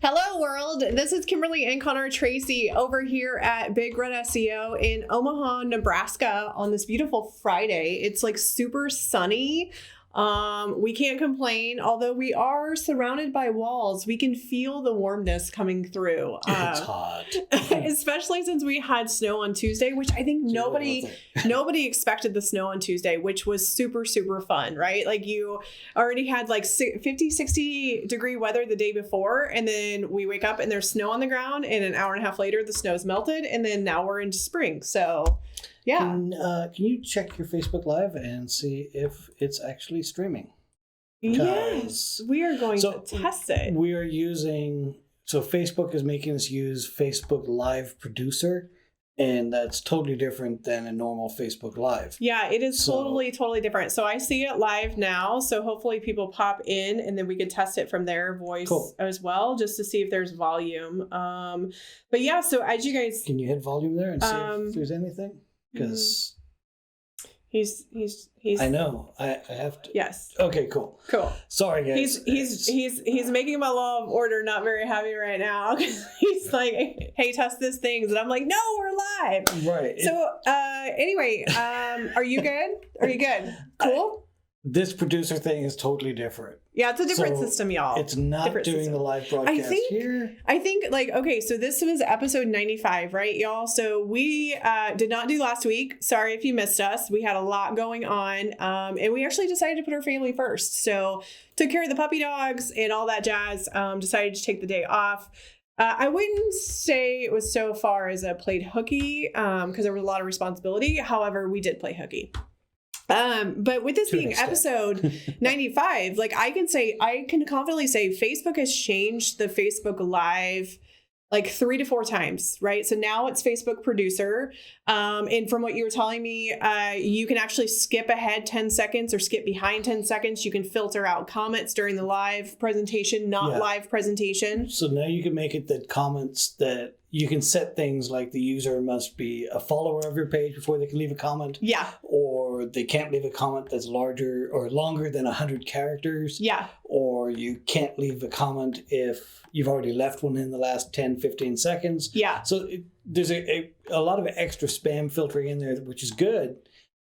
Hello world, this is Kimberly and Connor Tracy over here at Big Red SEO in Omaha, Nebraska on this beautiful Friday. It's like super sunny. We can't complain, although we are surrounded by walls. We can feel the warmness coming through. It's hot. Especially since we had snow on Tuesday, which I think nobody expected the snow on Tuesday, which was super, super fun, right? Like you already had like 50, 60 degree weather the day before, and then we wake up and there's snow on the ground, and an hour and a half later, the snow's melted, and then now we're into spring. So yeah. Can you check your Facebook Live and see if it's actually streaming? Yes, we are going to test it. We are Facebook is making us use Facebook Live Producer, and that's totally different than a normal Facebook Live. Yeah, it is totally different. So I see it live now. So hopefully people pop in, and then we can test it from their voice as well, just to see if there's volume. But yeah, so as you guys... Can you hit volume there and see if there's anything? Because he's I know I have to. Yes. Okay, cool. Sorry guys. He's making my law of order not very happy right now. He's like, hey, test this things, and I'm like, no, we're live. Right. So anyway, are you good? Are you good? Cool. This producer thing is totally different. Yeah, it's a different system, y'all. It's not doing the live broadcast here. I think like, okay, so this was episode 95, right, y'all? So we did not do last week. Sorry if you missed us. We had a lot going on, and we actually decided to put our family first. So took care of the puppy dogs and all that jazz, decided to take the day off. I wouldn't say it was so far as a played hooky, because there was a lot of responsibility. However, we did play hooky. But with this being episode 95, like I can confidently say Facebook has changed the Facebook Live like 3 to 4 times, right? So now it's Facebook Producer. And from what you were telling me, you can actually skip ahead 10 seconds or skip behind 10 seconds. You can filter out comments during the live presentation, live presentation. So now you can make it that comments that you can set things like the user must be a follower of your page before they can leave a comment. Yeah. Or they can't leave a comment that's larger or longer than 100 characters. Yeah. Or you can't leave a comment if you've already left one in the last 10, 15 seconds. Yeah. So there's a lot of extra spam filtering in there, which is good,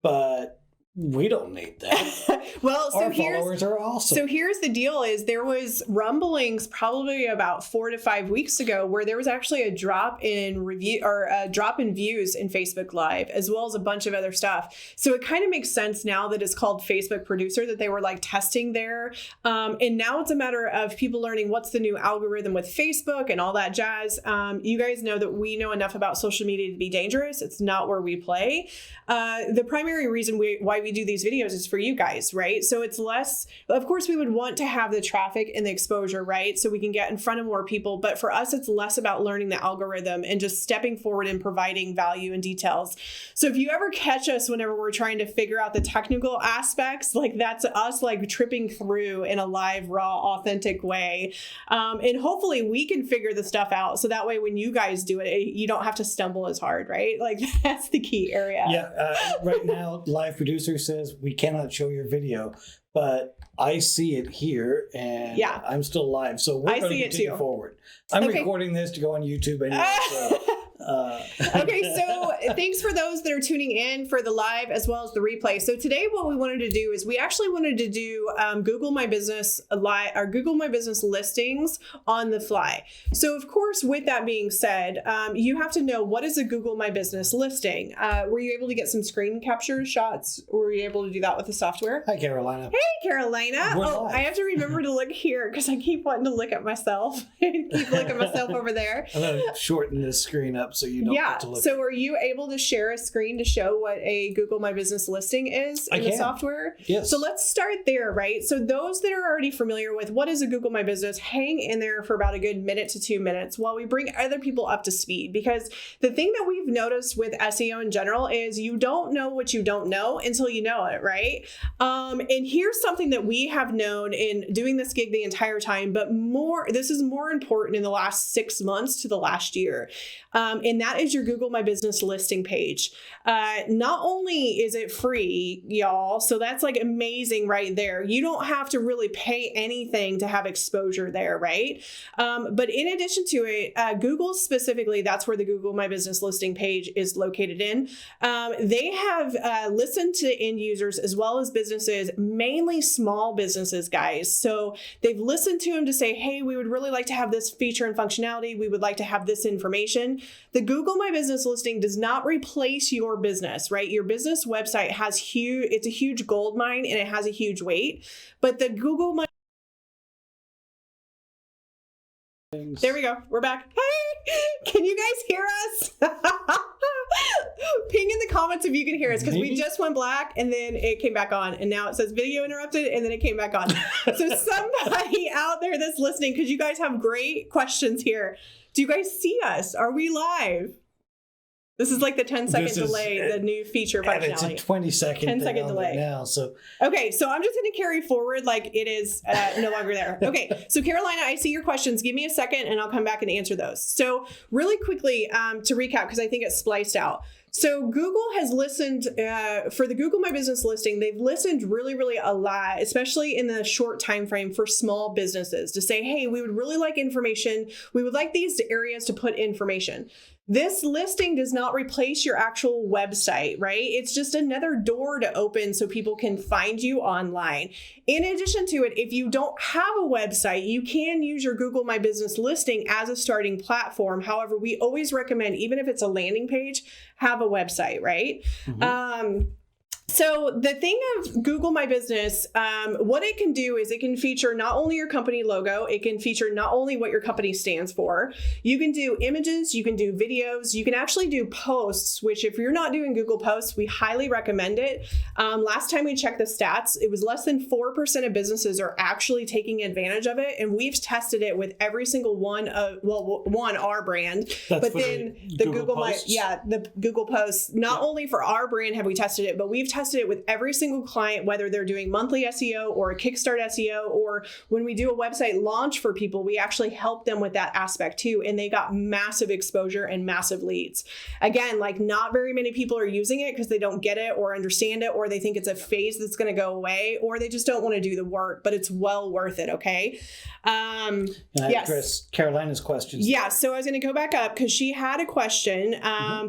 but we don't need that. Well, so our followers are awesome. So here's the deal: is there was rumblings probably about 4 to 5 weeks ago where there was actually a drop in review or a drop in views in Facebook Live, as well as a bunch of other stuff. So it kind of makes sense now that it's called Facebook Producer, that they were like testing there, and now it's a matter of people learning what's the new algorithm with Facebook and all that jazz. You guys know that we know enough about social media to be dangerous. It's not where we play. The primary reason why we do these videos is for you guys, right? So it's less, of course, we would want to have the traffic and the exposure, right? So we can get in front of more people. But for us, it's less about learning the algorithm and just stepping forward and providing value and details. So if you ever catch us whenever we're trying to figure out the technical aspects, like that's us like tripping through in a live, raw, authentic way. And hopefully we can figure the stuff out. So that way, when you guys do it, you don't have to stumble as hard, right? Like that's the key area. Yeah. Right now, Live Producer says we cannot show your video, but I see it here, and I'm still live, so we're going to continue forward. I'm recording this to go on YouTube anyway. Okay, so thanks for those that are tuning in for the live as well as the replay. So today what we wanted to do is we actually wanted to do Google My Business live or Google My Business listings on the fly. So of course, with that being said, you have to know, what is a Google My Business listing? Were you able to get some screen capture shots? Were you able to do that with the software? Hi, Carolina. Hey, Carolina. I have to remember to look here because I keep wanting to look at myself. Keep looking at myself over there. I'm going to shorten this screen up so you don't get to look. So are you able to share a screen to show what a Google My Business listing is in the software? Yes. So let's start there, right? So those that are already familiar with what is a Google My Business, hang in there for about a good minute to 2 minutes while we bring other people up to speed. Because the thing that we've noticed with SEO in general is you don't know what you don't know until you know it, right? And here's something that we have known in doing this gig the entire time, but this is more important in the last 6 months to the last year. And that is your Google My Business listing page. Not only is it free, y'all, so that's like amazing right there. You don't have to really pay anything to have exposure there, right? But in addition to it, Google specifically, that's where the Google My Business listing page is located in. They have listened to end users as well as businesses, mainly small businesses, guys. So they've listened to them to say, hey, we would really like to have this feature and functionality. We would like to have this information. The Google My Business listing does not replace your business, right? Your business website has it's a huge gold mine and it has a huge weight, but the Google My There we go. We're back. Hey, can you guys hear us? Ping in the comments if you can hear us, because we just went black and then it came back on, and now it says video interrupted and then it came back on. So somebody out there that's listening, because you guys have great questions here. Do you guys see us? Are we live? This is like the 10-second delay, the new feature functionality. It's a 20-second 10-second delay now. So okay, so I'm just going to carry forward like it is no longer there. Okay, so Carolina, I see your questions. Give me a second and I'll come back and answer those. So really quickly to recap, because I think it's spliced out. So Google has listened for the Google My Business listing. They've listened really a lot, especially in the short time frame for small businesses, to say, hey, we would really like information. We would like these areas to put information. This listing does not replace your actual website, right? It's just another door to open so people can find you online. In addition to it, if you don't have a website, you can use your Google My Business listing as a starting platform. However, we always recommend, even if it's a landing page, have a website, right? Mm-hmm. So the thing of Google My Business, what it can do is it can feature not only your company logo, it can feature not only what your company stands for. You can do images, you can do videos, you can actually do posts, which if you're not doing Google Posts, we highly recommend it. Last time we checked the stats, it was less than 4% of businesses are actually taking advantage of it. And we've tested it with every single one of, our brand, but then the Google Posts, not only for our brand have we tested it, but we've tested it with every single client, whether they're doing monthly SEO or a Kickstart SEO, or when we do a website launch for people, we actually help them with that aspect too. And they got massive exposure and massive leads. Again, like not very many people are using it because they don't get it or understand it, or they think it's a phase that's going to go away, or they just don't want to do the work, but it's well worth it. Okay. Can I address Carolina's questions? Yeah. So I was going to go back up because she had a question.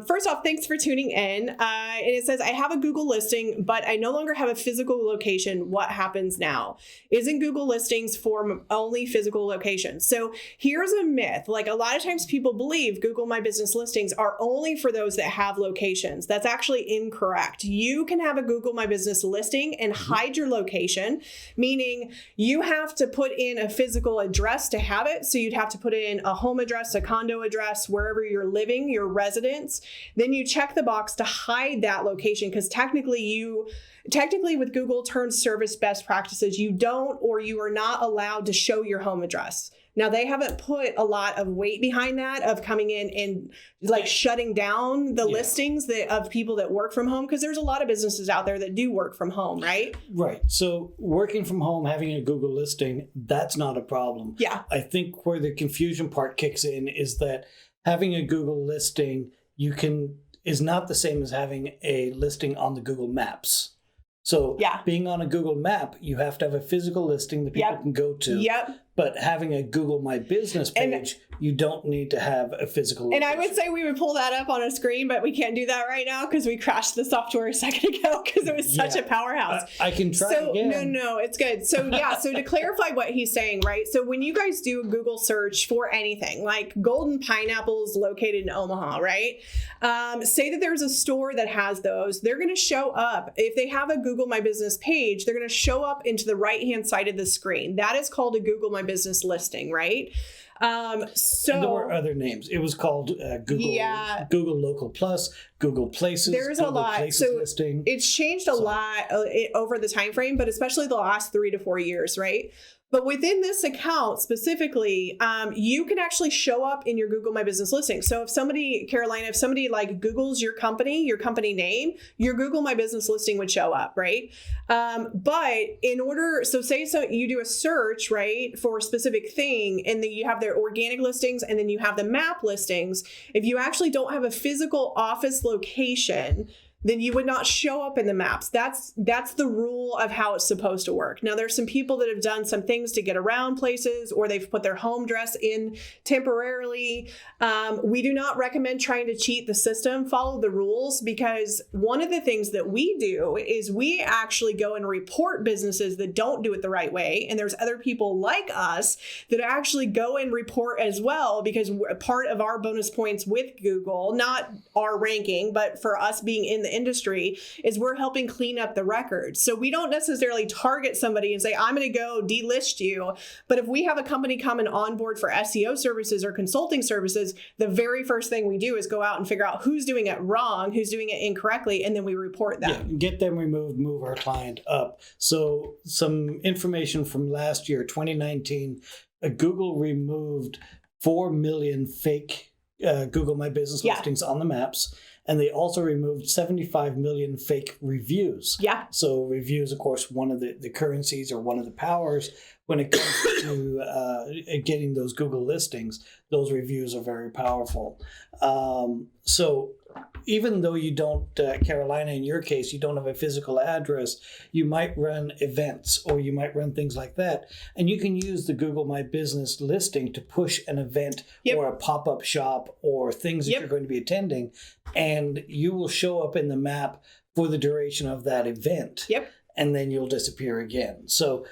First off, thanks for tuning in. And it says, I have a Google listing, but I no longer have a physical location. What happens now? Isn't Google listings for only physical locations? So here's a myth. Like a lot of times people believe Google My Business listings are only for those that have locations. That's actually incorrect. You can have a Google My Business listing and hide your location, meaning you have to put in a physical address to have it. So you'd have to put in a home address, a condo address, wherever you're living, your residence. Then you check the box to hide that location, because technically with Google Terms Service Best Practices, you don't, or you are not allowed to show your home address. Now, they haven't put a lot of weight behind that of coming in and like shutting down the listings of people that work from home, because there's a lot of businesses out there that do work from home, right? Right. So working from home, having a Google listing, that's not a problem. Yeah. I think where the confusion part kicks in is that having a Google listing, is not the same as having a listing on the Google Maps. So being on a Google map, you have to have a physical listing that people can go to. Yep. But having a Google My Business page, you don't need to have a physical location. And I would say we would pull that up on a screen, but we can't do that right now because we crashed the software a second ago because it was such a powerhouse. I can try again. No, it's good. So so to clarify what he's saying, right? So when you guys do a Google search for anything, like golden pineapples located in Omaha, right? Say that there's a store that has those, they're going to show up. If they have a Google My Business page, they're going to show up into the right-hand side of the screen. That is called a Google My Business listing, right? So and there were other names. It was called Google Local Plus, Google Places. There's Google a lot. Places so listing. It's changed a lot over the time frame, but especially the last 3 to 4 years, right? But within this account specifically, you can actually show up in your Google My Business listing. So if somebody, Carolina, if somebody like Googles your company name, your Google My Business listing would show up, right? But in order, so you do a search, right, for a specific thing, and then you have their organic listings, and then you have the map listings. If you actually don't have a physical office location, then you would not show up in the maps. That's the rule of how it's supposed to work. Now, there's some people that have done some things to get around places, or they've put their home address in temporarily. We do not recommend trying to cheat the system. Follow the rules, because one of the things that we do is we actually go and report businesses that don't do it the right way. And there's other people like us that actually go and report as well, because part of our bonus points with Google, not our ranking, but for us being in the industry, is we're helping clean up the records. So we don't necessarily target somebody and say, I'm going to go delist you. But if we have a company come and onboard for SEO services or consulting services, the very first thing we do is go out and figure out who's doing it wrong, who's doing it incorrectly, and then we report them. Yeah, get them removed, move our client up. So some information from last year, 2019, Google removed 4 million fake Google My Business listings on the maps. And they also removed 75 million fake reviews. Yeah. So reviews, of course, one of the currencies or one of the powers when it comes to getting those Google listings. Those reviews are very powerful. So even though you don't, Carolina, in your case, you don't have a physical address, you might run events or you might run things like that. And you can use the Google My Business listing to push an event or a pop-up shop or things that you're going to be attending. And you will show up in the map for the duration of that event. Yep. And then you'll disappear again. So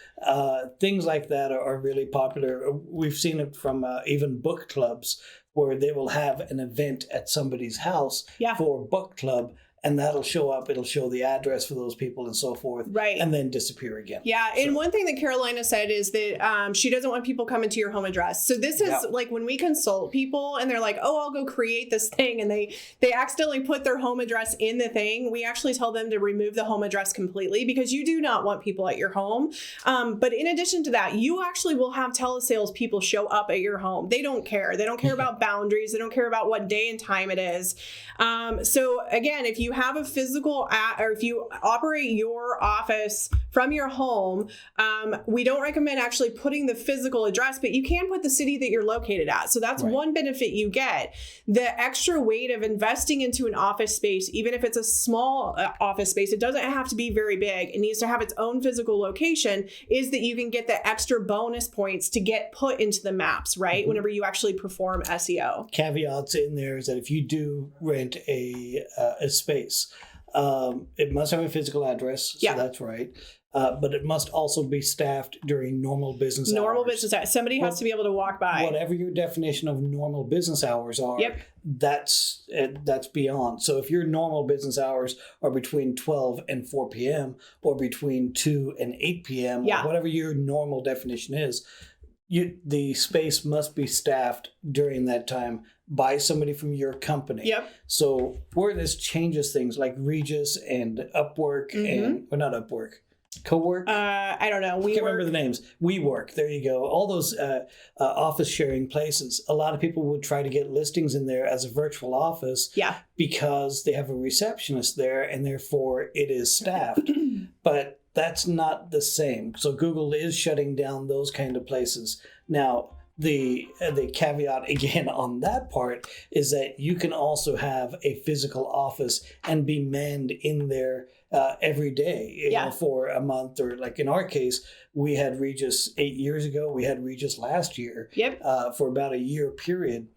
things like that are really popular. We've seen it from even book clubs, where they will have an event at somebody's house for a book club, and that'll show up. It'll show the address for those people and so forth, right? And then disappear again. Yeah, and one thing that Carolina said is that she doesn't want people coming to your home address. So this is like when we consult people and they're like, "Oh, I'll go create this thing," and they accidentally put their home address in the thing. We actually tell them to remove the home address completely, because you do not want people at your home. But in addition to that, you actually will have telesales people show up at your home. They don't care. They don't care about boundaries. They don't care about what day and time it is. So again, if you have a physical or if you operate your office from your home, we don't recommend actually putting the physical address, but you can put the city that you're located at. So that's one benefit you get. The extra weight of investing into an office space, even if it's a small office space, it doesn't have to be very big. It needs to have its own physical location, is that you can get the extra bonus points to get put into the maps, right? Whenever you actually perform SEO. Caveats in there is that if you do rent a space, it must have a physical address. So that's right. But it must also be staffed during normal business hours. Somebody has to be able to walk by. Whatever your definition of normal business hours are, that's beyond. So if your normal business hours are between 12 and 4 p.m. or between 2 and 8 p.m., or whatever your normal definition is, the space must be staffed during that time by somebody from your company. So where this changes things, like Regis and Upwork and, or not Upwork, Cowork? I don't know. I can't remember the names. WeWork. There you go. All those office sharing places. A lot of people would try to get listings in there as a virtual office because they have a receptionist there and therefore it is staffed. But that's not the same. So Google is shutting down those kind of places. Now, the caveat again on that part is that you can also have a physical office and be manned in there every day, you know, for a month, or like in our case, we had Regis 8 years ago. We had Regis last year for about a year period.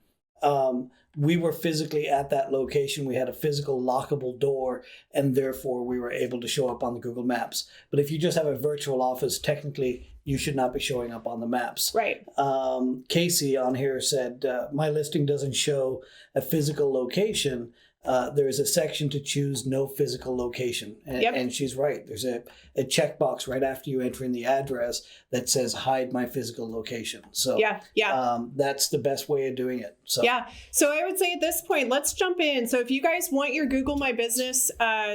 We were physically at that location. We had a physical lockable door, and therefore we were able to show up on the Google Maps. But if you just have a virtual office, technically you should not be showing up on the maps. Right. Casey on here said, my listing doesn't show a physical location. There is a section to choose no physical location. And she's right. There's a checkbox right after you enter in the address that says hide my physical location. So that's the best way of doing it. So So I would say at this point, let's jump in. So if you guys want your Google My Business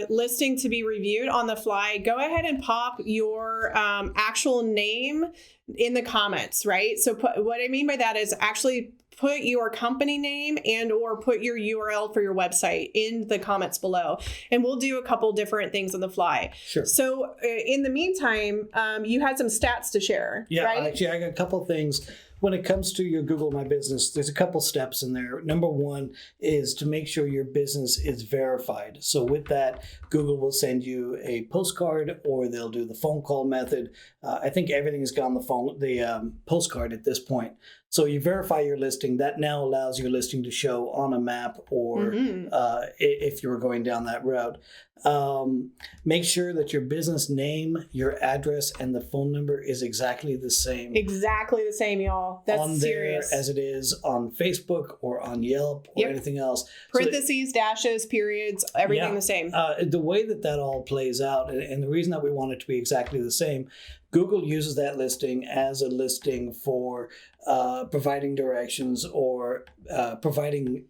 listing to be reviewed on the fly, go ahead and pop your actual name in the comments, right? So what I mean by that is actually put your company name and or put your URL for your website in the comments below. And we'll do a couple different things on the fly. Sure. So in the meantime, you had some stats to share, yeah, right? Actually, I got a couple of things. When it comes to your Google My Business, there's a couple steps in there. Number one is to make sure your business is verified. So with that, Google will send you a postcard, or they'll do the phone call method. I think everything has gone the postcard at this point. So you verify your listing. That now allows your listing to show on a map, or if you were going down that route. Make sure that your business name, your address, and the phone number is exactly the same. Exactly the same, y'all. That's on serious. There as it is on Facebook or on Yelp or anything else. Parentheses, dashes, periods, everything the same. The way that all plays out, and the reason that we want it to be exactly the same, Google uses that listing as a listing for providing directions or providing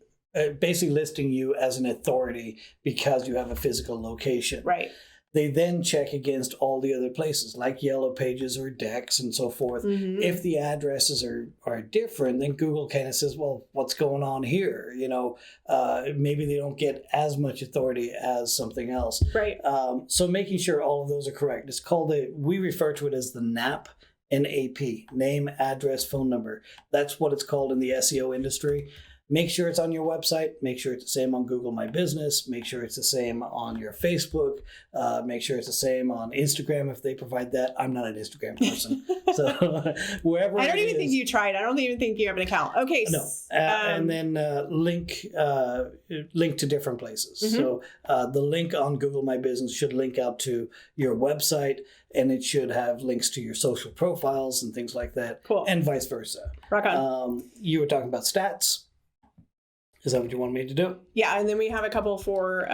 basically listing you as an authority because you have a physical location. Right. They then check against all the other places like Yellow Pages or Dex and so forth. Mm-hmm. If the addresses are different, then Google kind of says, well, what's going on here? Maybe they don't get as much authority as something else. Right. So making sure all of those are correct. It's called we refer to it as the NAP, N-A-P, name, address, phone number. That's what it's called in the SEO industry. Make sure it's on your website. Make sure it's the same on Google My Business. Make sure it's the same on your Facebook. Make sure it's the same on Instagram if they provide that. I'm not an Instagram person. So wherever I don't even think you tried. I don't even think you have an account. Okay. No. And then link to different places. Mm-hmm. So the link on Google My Business should link out to your website, and it should have links to your social profiles and things like that. Cool. And vice versa. Rock on. You were talking about stats. Is that what you want me to do? Yeah, and then we have a couple for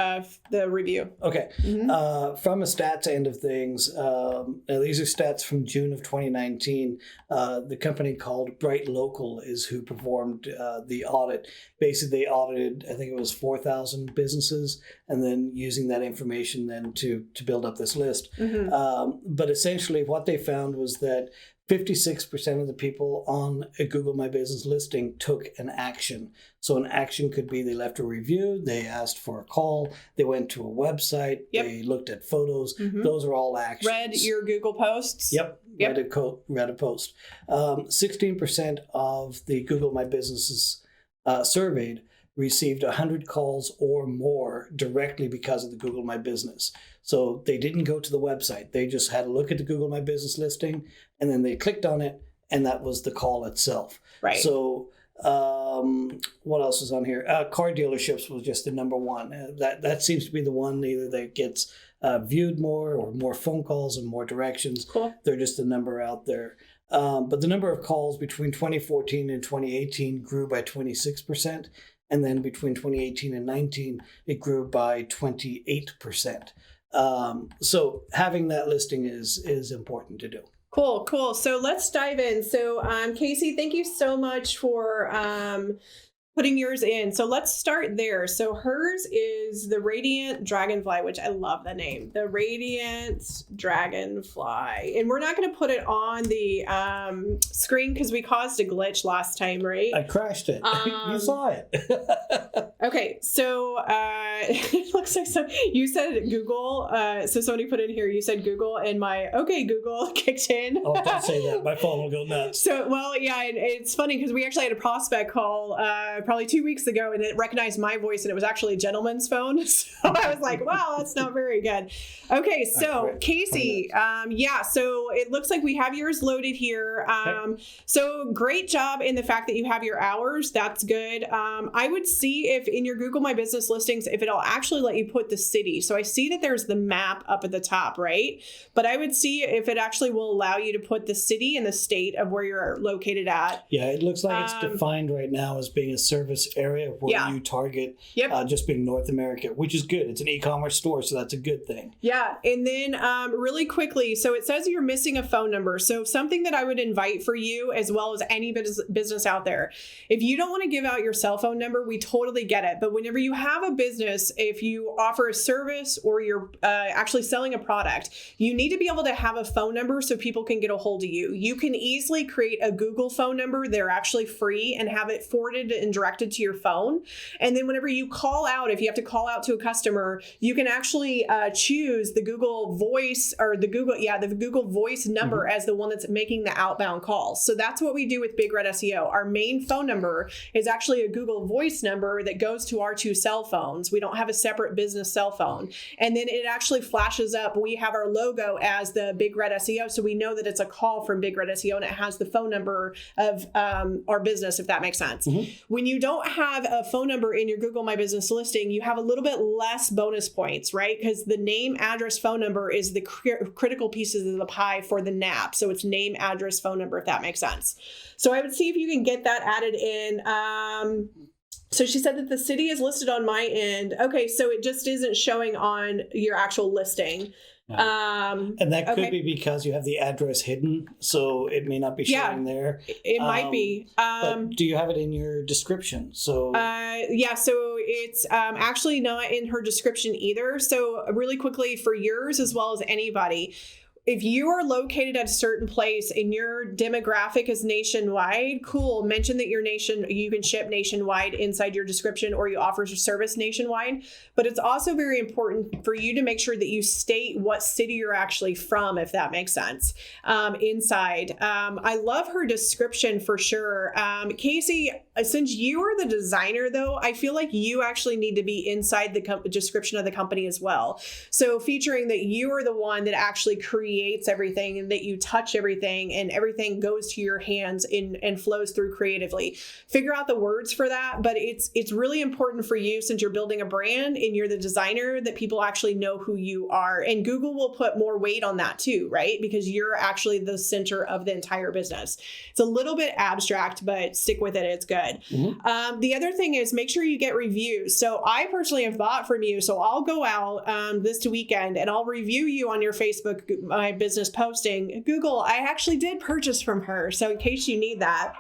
the review. Okay. Mm-hmm. From a stats end of things, these are stats from June of 2019. The company called Bright Local is who performed the audit. Basically, they audited, I think it was 4,000 businesses, and then using that information then to build up this list. Mm-hmm. But essentially what they found was that 56% of the people on a Google My Business listing took an action. So an action could be they left a review, they asked for a call, they went to a website, they looked at photos. Mm-hmm. Those are all actions. Read your Google posts? Yep. Read a post. 16% of the Google My Businesses surveyed received 100 calls or more directly because of the Google My Business. So they didn't go to the website. They just had a look at the Google My Business listing, and then they clicked on it, and that was the call itself. Right. So what else is on here? Car dealerships was just the number one. That seems to be the one either that gets viewed more or more phone calls and more directions. Cool. They're just a number out there. But the number of calls between 2014 and 2018 grew by 26%. And then between 2018 and 19, it grew by 28%. So having that listing is important to do. Cool. So let's dive in. So Casey, thank you so much for putting yours in. So let's start there. So hers is the Radiant Dragonfly, which I love the name, the Radiant Dragonfly. And we're not going to put it on the screen because we caused a glitch last time, right? I crashed it. You saw it. Okay. So it looks like you said Google. So somebody put in here, you said Google, and my okay Google kicked in. Oh, don't say that. My phone will go nuts. So, well, yeah, it's funny because we actually had a prospect call probably 2 weeks ago, and it recognized my voice, and it was actually a gentleman's phone. So I was like, wow, that's not very good. Okay, so Casey, so it looks like we have yours loaded here. So great job in the fact that you have your hours. That's good. I would see if in your Google My Business listings, if it'll actually let you put the city. So I see that there's the map up at the top, right? But I would see if it actually will allow you to put the city and the state of where you're located at. Yeah, it looks like it's defined right now as being a service area where you target just being North America, which is good. It's an e-commerce store, so that's a good thing. Yeah. And then really quickly, so it says you're missing a phone number. So something that I would invite for you, as well as any business out there, if you don't want to give out your cell phone number, we totally get it. But whenever you have a business, if you offer a service or you're actually selling a product, you need to be able to have a phone number so people can get a hold of you. You can easily create a Google phone number. They're actually free, and have it forwarded and directed to your phone. And then whenever you call out, if you have to call out to a customer, you can actually choose the Google Voice or the Google Voice number as the one that's making the outbound calls. So that's what we do with Big Red SEO. Our main phone number is actually a Google Voice number that goes to our two cell phones. We don't have a separate business cell phone. And then it actually flashes up. We have our logo as the Big Red SEO, so we know that it's a call from Big Red SEO, and it has the phone number of our business, if that makes sense. When you don't have a phone number in your Google My Business listing, you have a little bit less bonus points, right? Because the name, address, phone number is the critical pieces of the pie for the NAP. So it's name, address, phone number, if that makes sense. So I would see if you can get that added in. So she said that the city is listed on my end. Okay, so it just isn't showing on your actual listing. And that could be because you have the address hidden, so it may not be showing there. It might be. But do you have it in your description? So so it's actually not in her description either. So really quickly, for yours as well as anybody, if you are located at a certain place and your demographic is nationwide, cool. Mention that you can ship nationwide inside your description, or you offer service nationwide. But it's also very important for you to make sure that you state what city you're actually from, if that makes sense, inside. I love her description for sure. Casey, since you are the designer though, I feel like you actually need to be inside the description of the company as well. So featuring that you are the one that actually creates everything, and that you touch everything, and everything goes to your hands and flows through creatively. Figure out the words for that, but it's really important for you, since you're building a brand and you're the designer, that people actually know who you are. And Google will put more weight on that too, right? Because you're actually the center of the entire business. It's a little bit abstract, but stick with it. It's good. The other thing is, make sure you get reviews. So I personally have bought from you, so I'll go out this weekend and I'll review you on your Facebook My Business posting. Google, I actually did purchase from her, so in case you need that.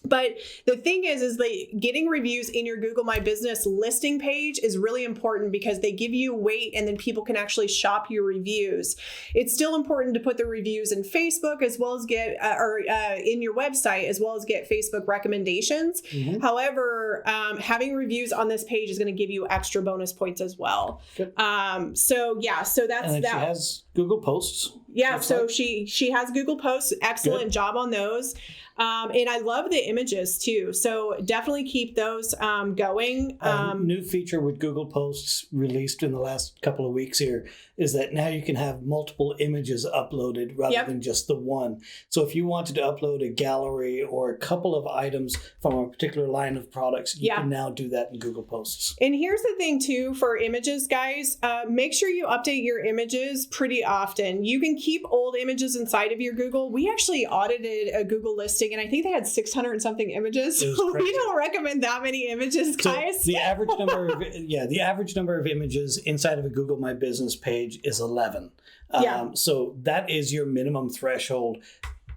But the thing is that getting reviews in your Google My Business listing page is really important, because they give you weight, and then people can actually shop your reviews. It's still important to put the reviews in Facebook, as well as get in your website, as well as get Facebook recommendations. However, having reviews on this page is going to give you extra bonus points as well. So that's that. She has Google Posts. Yeah, so she has Google Posts. Excellent job on those. And I love the images too. So definitely keep those going. New feature with Google Posts released in the last couple of weeks here is that now you can have multiple images uploaded rather than just the one. So if you wanted to upload a gallery or a couple of items from a particular line of products, you can now do that in Google Posts. And here's the thing too, for images, guys, make sure you update your images pretty often. You can keep old images inside of your Google. We actually audited a Google listing, and I think they had 600 and something images. We don't recommend that many images, guys. So the average number of images inside of a Google My Business page is 11. So that is your minimum threshold.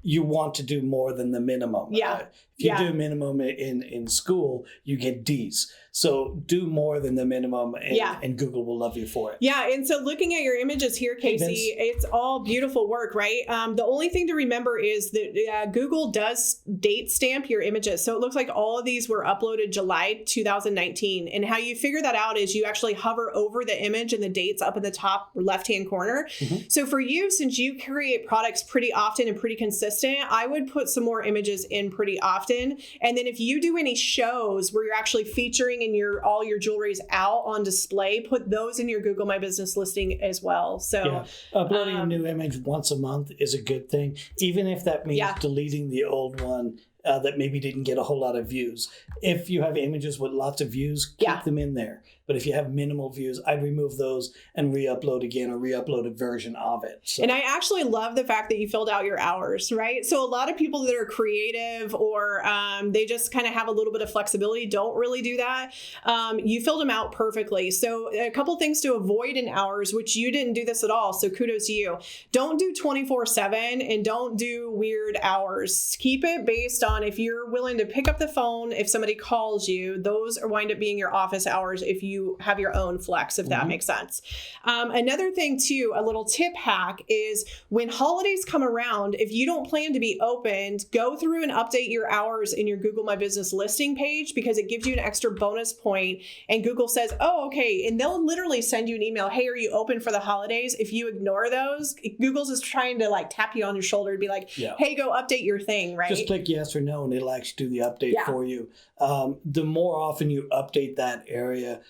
You want to do more than the minimum. If you do a minimum in school, you get D's. So do more than the minimum, and Google will love you for it. Yeah, and so looking at your images here, Casey, it's all beautiful work, right? The only thing to remember is that Google does date stamp your images. So it looks like all of these were uploaded July 2019. And how you figure that out is you actually hover over the image, and the date's up in the top left-hand corner. So for you, since you create products pretty often and pretty consistent, I would put some more images in pretty often. And then if you do any shows where you're actually featuring and all your jewelry's out on display, put those in your Google My Business listing as well. So uploading a new image once a month is a good thing, even if that means deleting the old one that maybe didn't get a whole lot of views. If you have images with lots of views, keep them in there. But if you have minimal views, I'd remove those and re-upload again or re-upload a version of it. So. And I actually love the fact that you filled out your hours, right? So a lot of people that are creative or they just kind of have a little bit of flexibility don't really do that. You filled them out perfectly. So a couple things to avoid in hours, which you didn't do this at all. So kudos to you. Don't do 24/7 and don't do weird hours. Keep it based on if you're willing to pick up the phone, if somebody calls you, those are wind up being your office hours if you have your own flex, if that makes sense. Another thing too, a little tip hack is when holidays come around, if you don't plan to be opened, go through and update your hours in your Google My Business listing page because it gives you an extra bonus point. And Google says, oh, okay. And they'll literally send you an email. Hey, are you open for the holidays? If you ignore those, Google's just trying to like tap you on your shoulder and be like, hey, go update your thing, right? Just click yes or no and it'll actually do the update for you. The more often you update that area,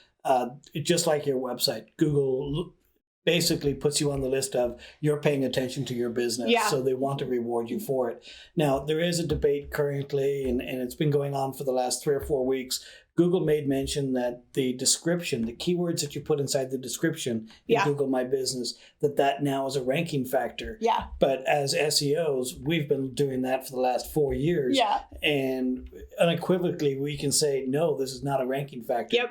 just like your website, Google basically puts you on the list of you're paying attention to your business. So they want to reward you for it. Now, there is a debate currently, and it's been going on for the last 3 or 4 weeks. Google made mention that the description, the keywords that you put inside the description in Google My Business, that now is a ranking factor. But as SEOs, we've been doing that for the last 4 years. And unequivocally, we can say, no, this is not a ranking factor.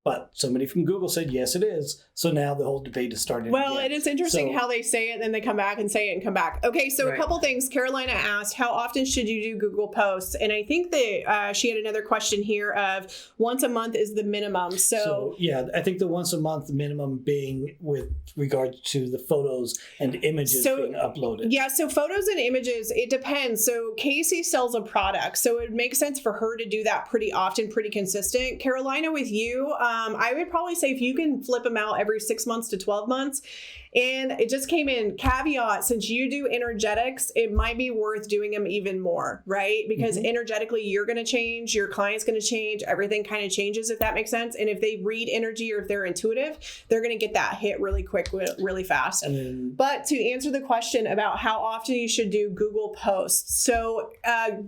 But somebody from Google said, yes, it is. So now the whole debate is starting Well, again. and it's interesting how they say it and then they come back and say it and come back. Okay, so a couple things. Carolina asked, how often should you do Google Posts? And I think that she had another question here of once a month is the minimum. So yeah, I think the once a month minimum being with regard to the photos and images being uploaded. Yeah, so photos and images, it depends. So Casey sells a product. So it makes sense for her to do that pretty often, pretty consistent. Carolina, with you, I would probably say if you can flip them out every 6 months to 12 months. And it just came in caveat, since you do energetics, it might be worth doing them even more, right? Because energetically, you're going to change, your client's going to change, everything kind of changes, if that makes sense. And if they read energy or if they're intuitive, they're going to get that hit really quick, really fast. But to answer the question about how often you should do Google Posts. So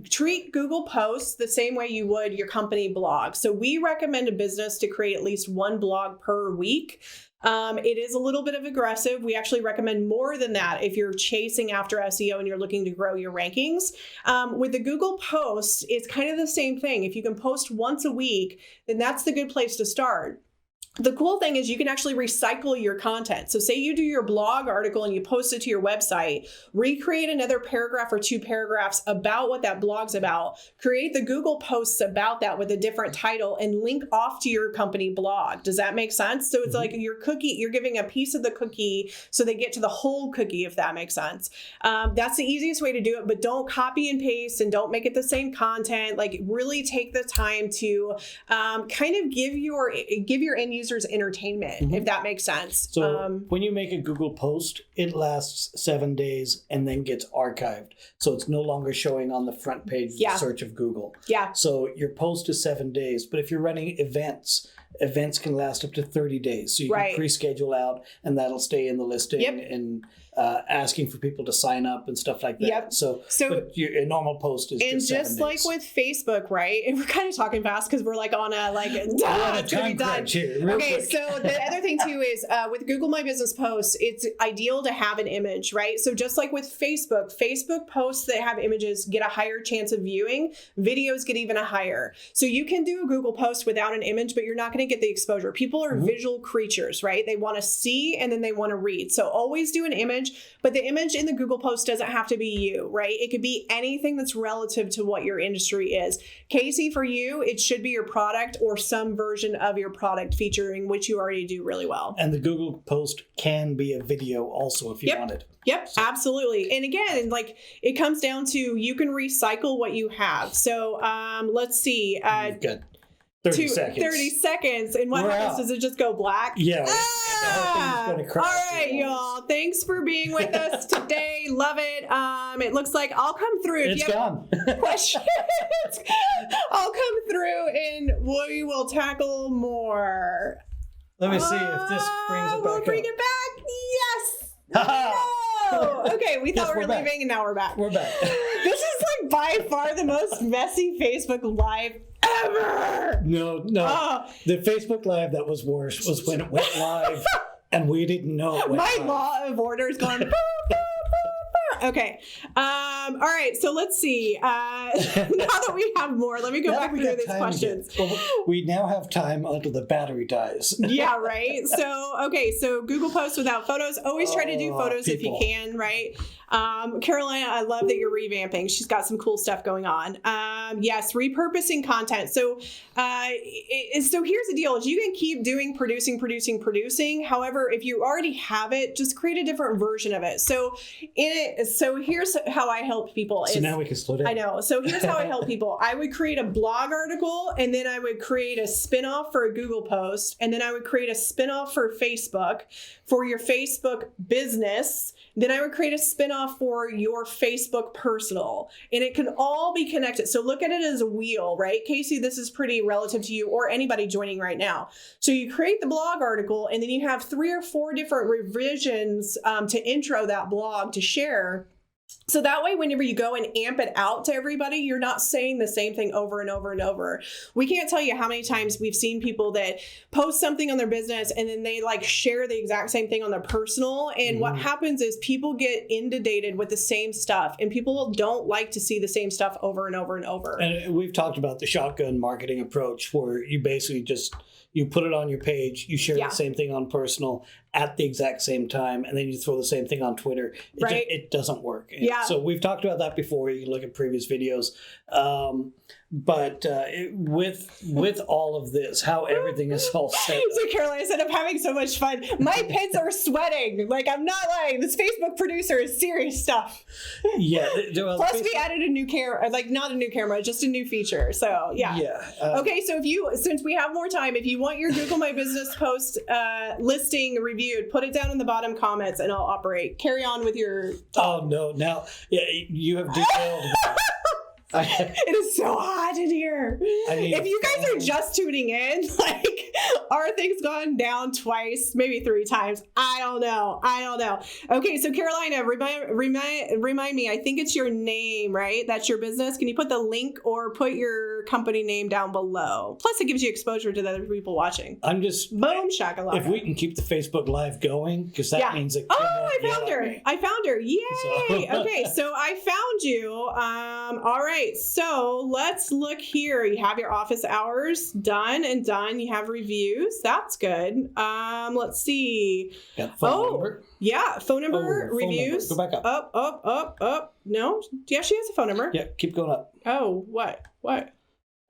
treat Google Posts the same way you would your company blog. So we recommend a business to create at least one blog per week. It is a little bit of aggressive. We actually recommend more than that if you're chasing after SEO and you're looking to grow your rankings. With the Google Posts, it's kind of the same thing. If you can post once a week, then that's the good place to start. The cool thing is you can actually recycle your content. So say you do your blog article and you post it to your website, recreate another paragraph or 2 paragraphs about what that blog's about, create the Google posts about that with a different title and link off to your company blog. Does that make sense? So it's like your cookie, you're giving a piece of the cookie so they get to the whole cookie, if that makes sense. That's the easiest way to do it, but don't copy and paste and don't make it the same content. Like really take the time to kind of give your end users entertainment, if that makes sense. So when you make a Google post, it lasts 7 days and then gets archived. So it's no longer showing on the front page of the search of Google. So your post is 7 days, but if you're running events can last up to 30 days. So you can pre-schedule out and that'll stay in the listing and asking for people to sign up and stuff like that. So a normal post is just 7 days. Like with Facebook, right? And we're kind of talking fast because we're like on a it's gonna be done. Okay, so the other thing too is with Google My Business posts, it's ideal to have an image, right? So just like with Facebook posts that have images get a higher chance of viewing, videos get even a higher. So you can do a Google post without an image, but you're not going to get the exposure. People are visual creatures, right? They want to see and then they want to read. So always do an image, but the image in the Google post doesn't have to be you, right? It could be anything that's relative to what your industry is. Casey, for you, it should be your product or some version of your product featuring which you already do really well. And the Google post can be a video also if you want it. Absolutely. And again, like it comes down to you can recycle what you have. So let's see. You've got 30 seconds. And what happens? Does it just go black? Yeah. All right, y'all. Thanks for being with us today. Love it. It looks like I'll come through. If you have questions, I'll come through and we will tackle more. Let me see if this brings it back. We'll bring it back. Yes. No. Okay, we thought we were leaving and now we're back. We're back. This is like by far the most messy Facebook Live ever. No. The Facebook Live that was worse was when it went live and we didn't know it went My live. law of order is going. Okay. All right. So let's see. Now that we have more, let me go back through these questions. Well, we now have time until the battery dies. Yeah, right. So, okay. So Google Posts without photos. Always try to do photos if you can, right? Carolina, I love that you're revamping. She's got some cool stuff going on. Yes, repurposing content. So, so here's the deal: is you can keep doing producing. However, if you already have it, just create a different version of it. So, so here's how I help people. So now we can slow down. I know. So here's how I help people. I would create a blog article, and then I would create a spinoff for a Google post, and then I would create a spinoff for Facebook for your Facebook business. Then I would create a spinoff for your Facebook personal, and it can all be connected. So look at it as a wheel, right? Casey, this is pretty relative to you or anybody joining right now. So you create the blog article, and then you have 3 or 4 different revisions to intro that blog to share. So that way, whenever you go and amp it out to everybody, you're not saying the same thing over and over and over. We can't tell you how many times we've seen people that post something on their business and then they like share the exact same thing on their personal. And what happens is people get inundated with the same stuff, and people don't like to see the same stuff over and over and over. And we've talked about the shotgun marketing approach, where you basically just, you put it on your page, you share the same thing on personal at the exact same time, and then you throw the same thing on Twitter. It doesn't work. Yeah. So we've talked about that before. You can look at previous videos. But with all of this, how everything is all set. So Carolina said, I'm having so much fun. My pits are sweating. Like, I'm not lying. This Facebook producer is serious stuff. Yeah. Plus, we added a new camera, like not a new camera, just a new feature. So yeah. Yeah. Okay. So since we have more time, if you want your Google My Business post listing reviewed, put it down in the bottom comments and I'll operate. Carry on with your talk. Oh no. Now, you have detailed. It is so hot in here. If you guys are just tuning in, like, our thing's gone down twice, maybe 3 times. I don't know. Okay, so Carolina, remind me. I think it's your name, right? That's your business. Can you put the link or put your company name down below? Plus, it gives you exposure to the other people watching. I'm just boom shakalaka. If we can keep the Facebook Live going, because that means that. I found her. Yay! Okay, so I found you. All right. So let's look here. You have your office hours done. You have reviews. That's good. Let's see. Phone number. Yeah, phone number, reviews. Phone number. Go back up. Up. No. Yeah, she has a phone number. Yeah, keep going up. Oh, what? What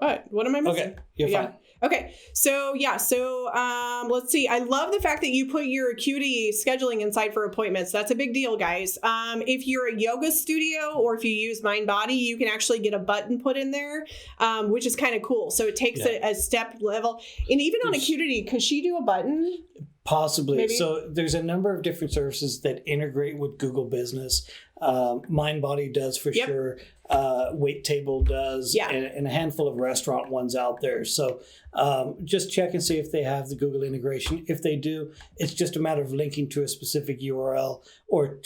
am I missing? Okay, you're fine. Okay, so let's see. I love the fact that you put your Acuity scheduling inside for appointments. That's a big deal, guys. If you're a yoga studio or if you use MindBody, you can actually get a button put in there, which is kind of cool. So it takes a step level. And even on Acuity, could she do a button? Possibly. Maybe? So there's a number of different services that integrate with Google Business. MindBody does for sure. Waittable does, and a handful of restaurant ones out there. So just check and see if they have the Google integration. If they do, it's just a matter of linking to a specific URL or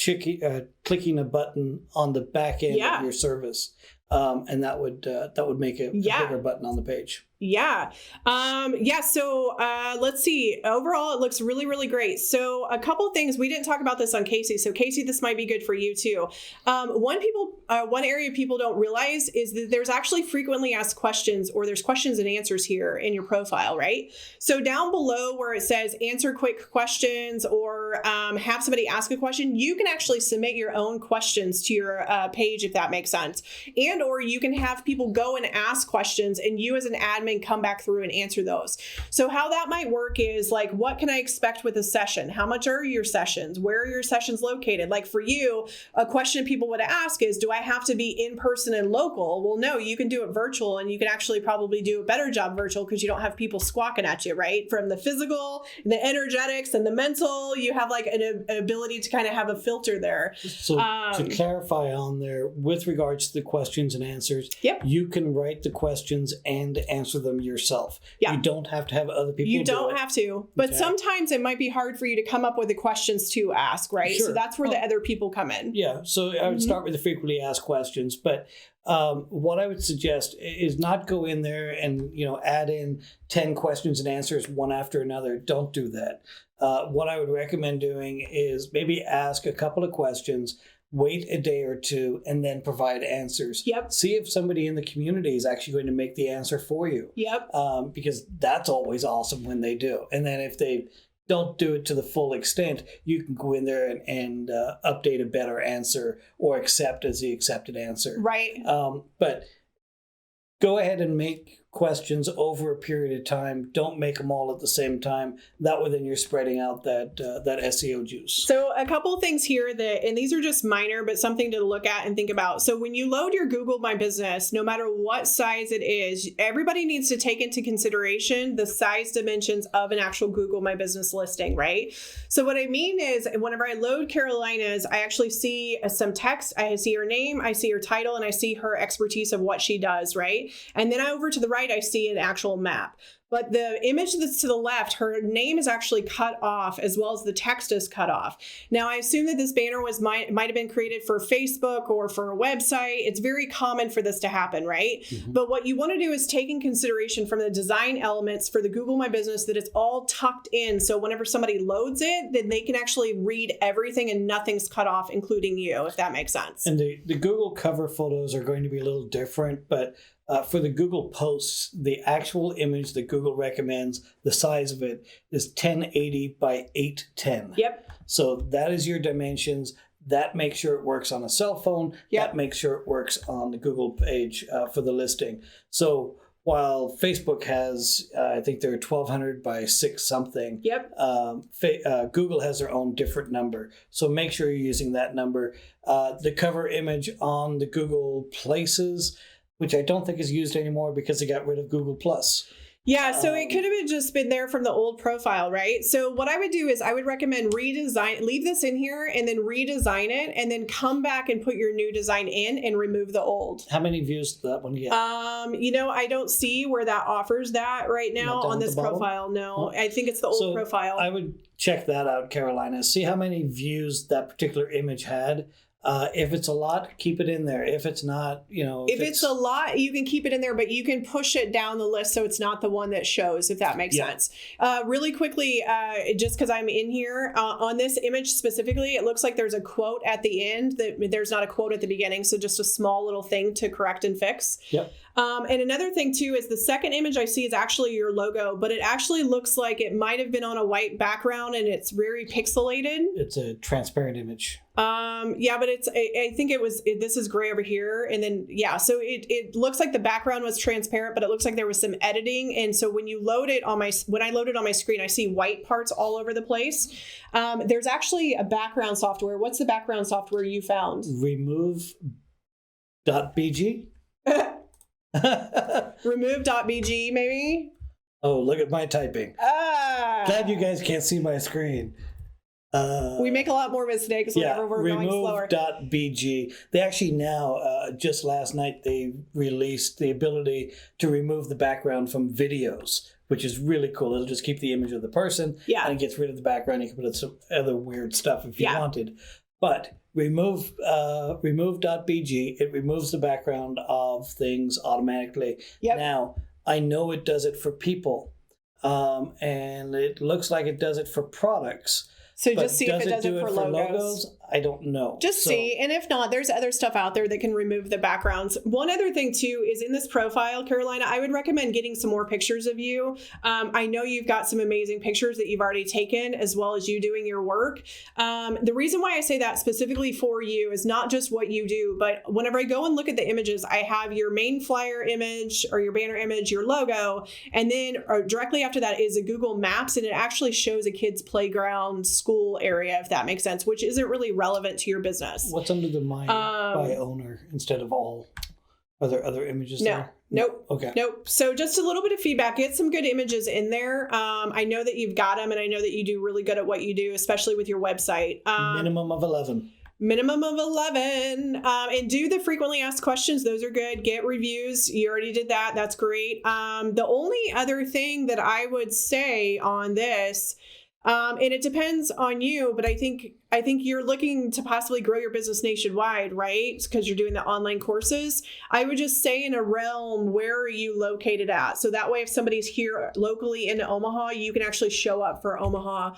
clicking a button on the back end of your service. And that would make a bigger button on the page. Yeah. So let's see. Overall, it looks really, really great. So a couple things, we didn't talk about this on Casey. So Casey, this might be good for you too. One area people don't realize is that there's actually frequently asked questions, or there's questions and answers here in your profile, right? So down below where it says answer quick questions or have somebody ask a question, you can actually submit your own questions to your page, if that makes sense. And or you can have people go and ask questions and you as an admin come back through and answer those. So how that might work is like, what can I expect with a session? How much are your sessions? Where are your sessions located? Like for you, a question people would ask is, do I have to be in person and local? Well, no, you can do it virtual, and you can actually probably do a better job virtual because you don't have people squawking at you, right? From the physical, the energetics, and the mental, you have like an ability to kind of have a filter there. So to clarify on there, with regards to the questions and answers, yep, you can write the questions and answer answer them yourself. Yeah. You don't have to have other people You don't have to. But sometimes it might be hard for you to come up with the questions to ask, right? Sure. So that's where the other people come in. Yeah. So I would start with the frequently asked questions. But what I would suggest is not go in there and, add in 10 questions and answers one after another. Don't do that. What I would recommend doing is maybe ask a couple of questions, wait a day or two, and then provide answers. Yep. See if somebody in the community is actually going to make the answer for you. Yep. Because that's always awesome when they do. And then if they don't do it to the full extent, you can go in there and update a better answer or accept as the accepted answer. Right. But go ahead and make questions over a period of time. Don't make them all at the same time. That way then you're spreading out that SEO juice. So a couple of things here and these are just minor, but something to look at and think about. So when you load your Google My Business, no matter what size it is, everybody needs to take into consideration the size dimensions of an actual Google My Business listing, right? So what I mean is whenever I load Carolina's, I actually see some text. I see her name, I see her title, and I see her expertise of what she does, right? And then over to the right, I see an actual map. But the image that's to the left, her name is actually cut off as well as the text is cut off. Now, I assume that this banner might have been created for Facebook or for a website. It's very common for this to happen, right? Mm-hmm. But what you want to do is take in consideration from the design elements for the Google My Business that it's all tucked in. So whenever somebody loads it, then they can actually read everything and nothing's cut off, including you, if that makes sense. And the Google cover photos are going to be a little different, but for the Google posts, the actual image that Google recommends, the size of it is 1080 by 810. Yep. So that is your dimensions. That makes sure it works on a cell phone. Yep. That makes sure it works on the Google page for the listing. So while Facebook has, I think they're 1200 by 6 something. Yep. Google has their own different number. So make sure you're using that number. The cover image on the Google Places, which I don't think is used anymore because they got rid of Google+. Yeah, so it could have just been there from the old profile, right? So what I would do is I would recommend leave this in here and then redesign it and then come back and put your new design in and remove the old. How many views did that one get? I don't see where that offers that right now on this profile. No, I think it's the old profile. I would check that out, Carolina. See how many views that particular image had. If it's a lot, keep it in there. If it's not, if it's a lot, you can keep it in there, but you can push it down the list so it's not the one that shows, if that makes sense. Really quickly, just because I'm in here, on this image specifically, it looks like there's a quote at the end. There's not a quote at the beginning, so just a small little thing to correct and fix. Yep. And another thing, too, is the second image I see is actually your logo, but it actually looks like it might have been on a white background and it's very pixelated. It's a transparent image. Yeah, but I think this is gray over here. And then, so it looks like the background was transparent, but it looks like there was some editing. And so when I load it on my screen, I see white parts all over the place. There's actually a background software. What's the background software you found? Remove.bg. Remove.bg, maybe? Oh, look at my typing. Glad you guys can't see my screen. We make a lot more mistakes whenever we're going slower. Remove.bg. They actually now, just last night, they released the ability to remove the background from videos, which is really cool. It'll just keep the image of the person, and it gets rid of the background. You can put some other weird stuff if you wanted. But remove.bg, it removes the background of things automatically. Yep. Now, I know it does it for people, and it looks like it does it for products. So just see if it does it for logos. I don't know. Just see. And if not, there's other stuff out there that can remove the backgrounds. One other thing, too, is in this profile, Carolina, I would recommend getting some more pictures of you. I know you've got some amazing pictures that you've already taken, as well as you doing your work. The reason why I say that specifically for you is not just what you do, but whenever I go and look at the images, I have your main flyer image or your banner image, your logo, and then directly after that is a Google Maps, and it actually shows a kid's playground, school area, if that makes sense, which isn't really relevant to your business. What's under the by owner instead of all? Are there other images there? Nope. Okay. Nope. So just a little bit of feedback. Get some good images in there. I know that you've got them, and I know that you do really good at what you do, especially with your website. Minimum of 11. Minimum of 11. And do the frequently asked questions. Those are good. Get reviews. You already did that. That's great. The only other thing that I would say on this, and it depends on you, but I think you're looking to possibly grow your business nationwide, right? Because you're doing the online courses. I would just say in a realm, where are you located at? So that way, if somebody's here locally in Omaha, you can actually show up for Omaha.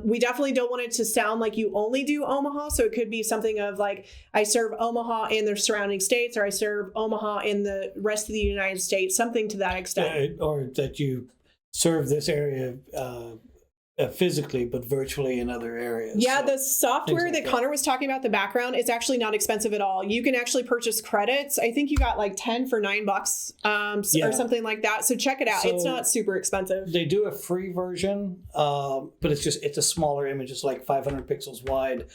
We definitely don't want it to sound like you only do Omaha. So it could be something of like, I serve Omaha and their surrounding states, or I serve Omaha in the rest of the United States, something to that extent. Or that you serve this area physically, but virtually in other areas. Yeah, so the software that Connor was talking about, the background, is actually not expensive at all. You can actually purchase credits. I think you got like 10 for $9 or something like that. So check it out. So it's not super expensive. They do a free version, but it's a smaller image. It's like 500 pixels wide.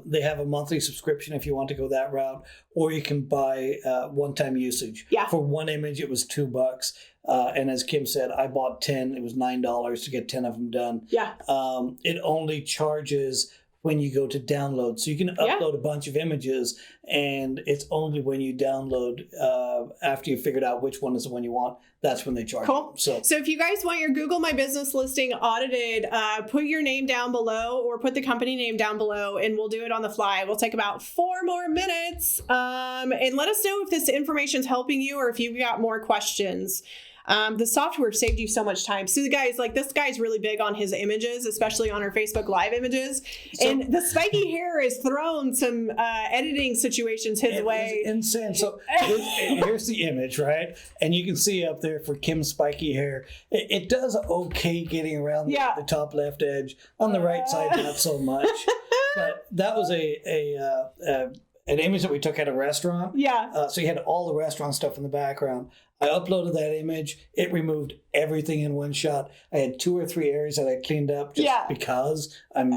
They have a monthly subscription if you want to go that route, or you can buy one-time usage. Yeah. For one image, it was $2. And as Kim said, I bought 10. It was $9 to get 10 of them done. Yeah. It only charges when you go to download. So you can upload a bunch of images, and it's only when you download, after you figured out which one is the one you want, that's when they charge. Cool. So if you guys want your Google My Business listing audited, put your name down below or put the company name down below, and we'll do it on the fly. We'll take about 4 more minutes. And let us know if this information is helping you or if you've got more questions. The software saved you so much time. So the guys, like, this guy's really big on his images, especially on our Facebook Live images. And the spiky hair has thrown some editing situations his way. Insane. So here's the image, right? And you can see up there for Kim's spiky hair, it does okay getting around the top left edge. On the right side, not so much. But that was an image that we took at a restaurant. Yeah. So you had all the restaurant stuff in the background. I uploaded that image. It removed everything in one shot. I had 2 or 3 areas that I cleaned up just because I'm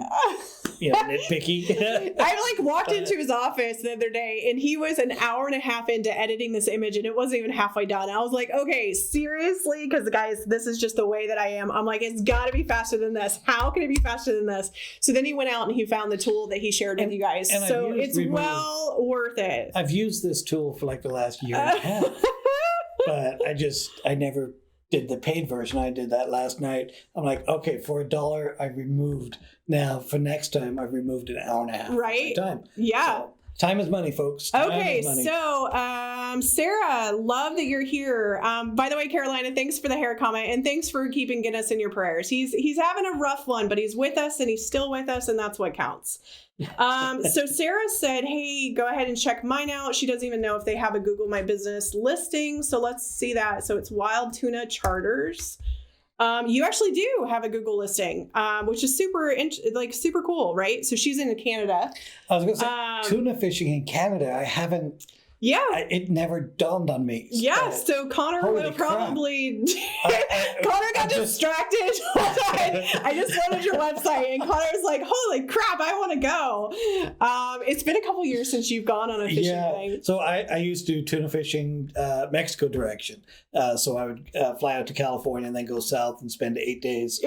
nitpicky. I walked into his office the other day, and he was an hour and a half into editing this image, and it wasn't even halfway done. I was like, okay, seriously? Because guys, this is just the way that I am. I'm like, it's got to be faster than this. How can it be faster than this? So then he went out and he found the tool that he shared with you guys. So it's well worth it. I've used this tool for like the last year and a half. But I never did the paid version. I did that last night. I'm like, okay, for $1, I removed. Now, for next time, I've removed an hour and a half. Right. Time. Yeah. So, time is money, folks. Okay, so Sarah, love that you're here. By the way, Carolina, thanks for the hair comment, and thanks for keeping Guinness in your prayers. He's having a rough one, but he's with us, and he's still with us, and that's what counts. So Sarah said, hey, go ahead and check mine out. She doesn't even know if they have a Google My Business listing, so let's see that. So it's Wild Tuna Charters. You actually do have a Google listing, which is super cool, right? So she's in Canada. I was going to say, tuna fishing in Canada, I haven't. Yeah. It never dawned on me. Yeah, so Connor will probably... Connor got distracted. I just wanted your website, and Connor's like, holy crap, I want to go. It's been a couple years since you've gone on a fishing thing. So I used to do tuna fishing Mexico direction. So I would fly out to California and then go south and spend 8 days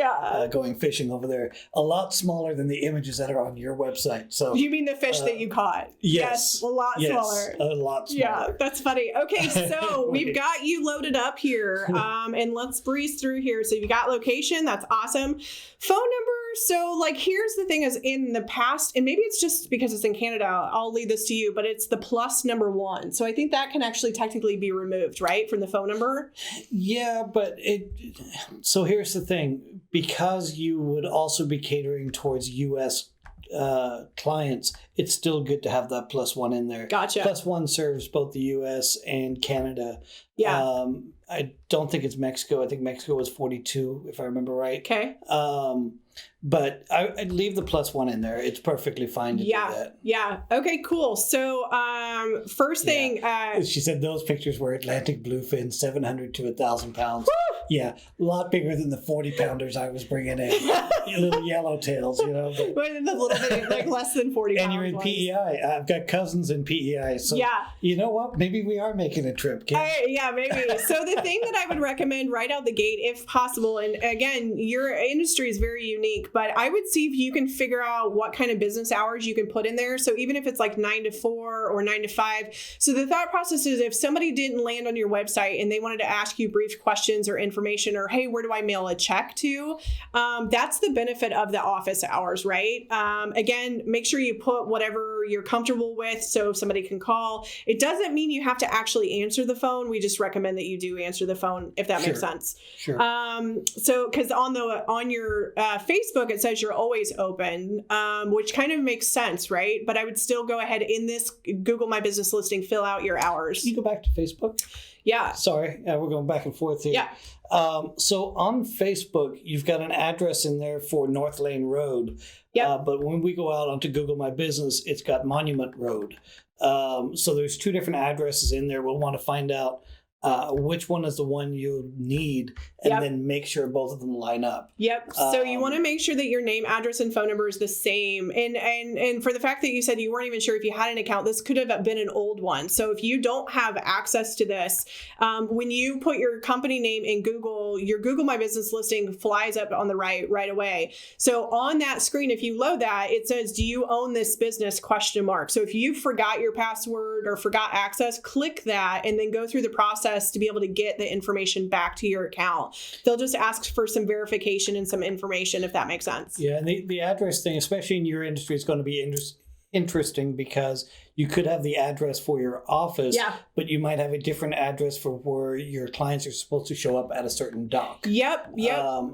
going fishing over there. A lot smaller than the images that are on your website. So you mean the fish that you caught? Yes. A lot smaller. A lot smaller. Yeah, that's funny. Okay, so we've got you loaded up here, and let's breeze through here. So you got location. That's awesome. Phone number. So here's the thing is in the past, and maybe it's just because it's in Canada, I'll leave this to you, but it's the +1. So I think that can actually technically be removed, right, from the phone number? Yeah, but so here's the thing. Because you would also be catering towards U.S. clients, it's still good to have that +1 in there. Gotcha. +1 serves both the U.S. and Canada. Yeah. I don't think it's Mexico. I think Mexico was 42, if I remember right. Okay. But I'd leave the +1 in there. It's perfectly fine to do that. Yeah. Okay, cool. So first thing... she said those pictures were Atlantic bluefin, 700 to 1,000 pounds. Woo! Yeah, a lot bigger than the 40-pounders I was bringing in. little yellowtails, you know. But the little bit, like less than 40 pounds. And you're in PEI. I've got cousins in PEI. So you know what? Maybe we are making a trip, Kim. Yeah, maybe. So the thing that I would recommend right out the gate, if possible, and again, your industry is very unique, but I would see if you can figure out what kind of business hours you can put in there. So even if it's like 9 to 4 or 9 to 5. So the thought process is if somebody didn't land on your website and they wanted to ask you brief questions or information or, hey, where do I mail a check to? That's the benefit of the office hours, right? Again, make sure you put whatever you're comfortable with so somebody can call. It doesn't mean you have to actually answer the phone. We just recommend that you do answer the phone if that makes sense. Sure. So because on your Facebook, it says you're always open, which kind of makes sense, right? But I would still go ahead in this Google My Business listing, fill out your hours. Can you go back to Facebook? Yeah. Sorry, we're going back and forth here. Yeah. So on Facebook, you've got an address in there for North Lane Road. Yep. But when we go out onto Google My Business, it's got Monument Road. So there's two different addresses in there. We'll want to find out which one is the one you need, and then make sure both of them line up. Yep. So you want to make sure that your name, address, and phone number is the same. And for the fact that you said you weren't even sure if you had an account, this could have been an old one. So if you don't have access to this, when you put your company name in Google, your Google My Business listing flies up on the right away. So on that screen, if you load that, it says, do you own this business? ? So if you forgot your password or forgot access, click that and then go through the process to be able to get the information back to your account. They'll just ask for some verification and some information, if that makes sense. Yeah, and the address thing, especially in your industry, is going to be interesting because you could have the address for your office, but you might have a different address for where your clients are supposed to show up at a certain dock. Yep.